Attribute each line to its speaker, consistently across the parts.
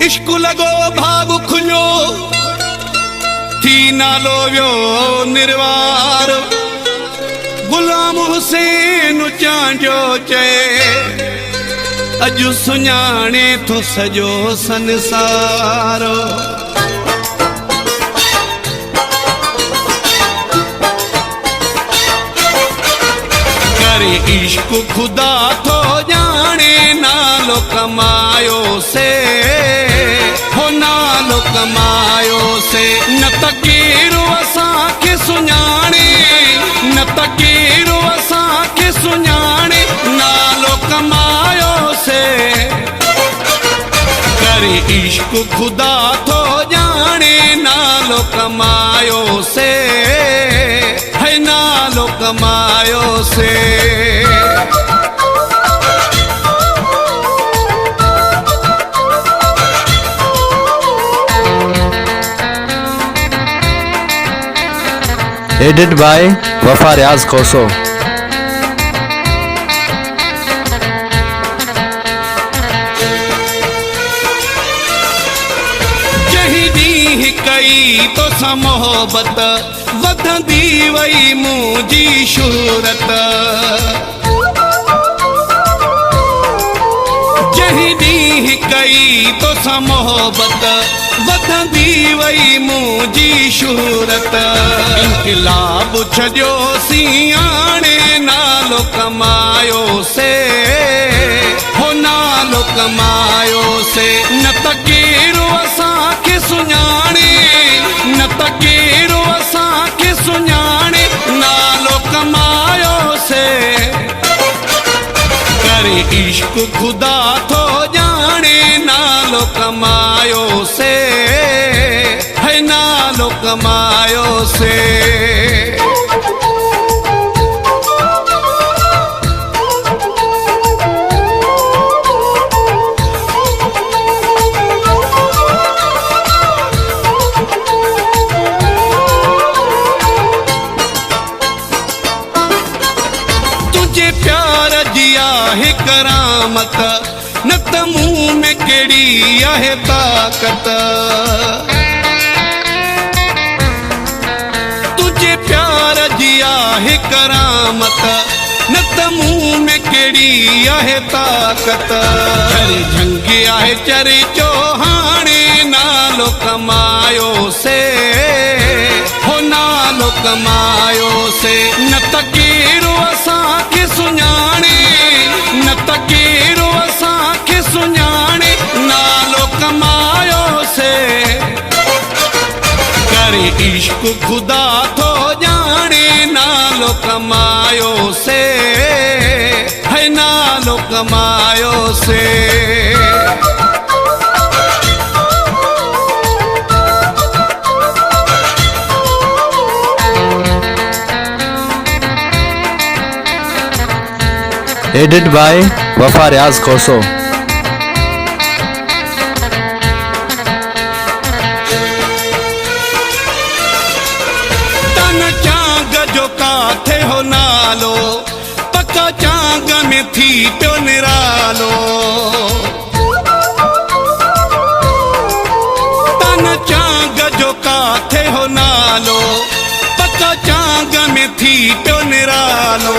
Speaker 1: इश्क लगो भाग खुलो थी नालो व्यो निर्वार गुलाम हुसैन चांजो चे अजु सुञाणे तो सजो संसारो करे इश्क खुदा तो जाने नालो कमायो से हो नालो कमायो से न तकीरो असां के सुञाणे न तकीरो असां के सुञाणे नालो कमायो से करे इश्क खुदा तो जाने नालो कमायो से है नालो कमायो से
Speaker 2: एडिट बाय वफा रियाज खोसो।
Speaker 1: जही कई तो सा मोहब्बत वधंदी वई मुंहिंजी शोहरत जही ॾींहुं कई तो सा मोहब्बत वधंदी वई मुंहिंजी शोहरत इनकलाब छॾियो सियाणे नालो कमायो से हो नालो कमायो से न त केरो असां के सुञाणे न त केरो असां के सुञाणे नालो कमायो से करे इश्क खुदा तो जाने नालो कमायो से है नालो कमायो से तुझे प्यार जिया है करामत न त मुंह में केड़ी आहे ताकत तुझे प्यार जिया है करामत न त मुंह में केड़ी आहे ताकत चरे झंगे आहे चरे चौहाणे नालो कमायो से हो नालो कमायो से न त केरो असां के सुञाणे न त केरो असां के सुञाणे नालो कमायो से करे इश्क खुदा तो जाने नालो कमायो से है नालो कमायो से
Speaker 2: एडिट बाय वफा रियाज खोसो।
Speaker 1: तन चांग जो काथे हो नालो पक्का चांग में थी प्यो निरालो तन चांग जो काथे हो नालो पक्का चांग में थी प्यो निरालो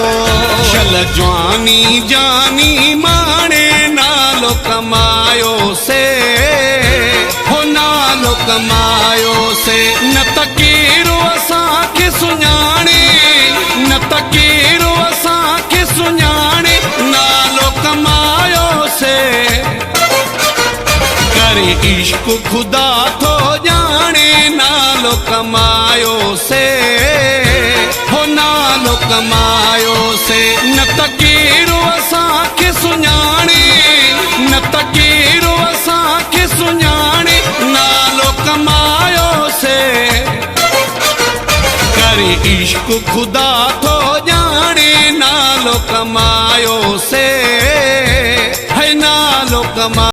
Speaker 1: शल जवानी जानी माणे नालो कमायो से हो नालो कमायो से न त केरो असां के सुञाणे न त केरो असां के सुञाणे नालो कमायो से करे इश्क खुदा तो जाने नालो कमायो से हो नालो कमायो से न त केरो असां के सुञाणे न त केरो असां के सुञाणे नालो कमायो से करे इश्क खुदा तो जाने नालो कमायो से है नालो कमा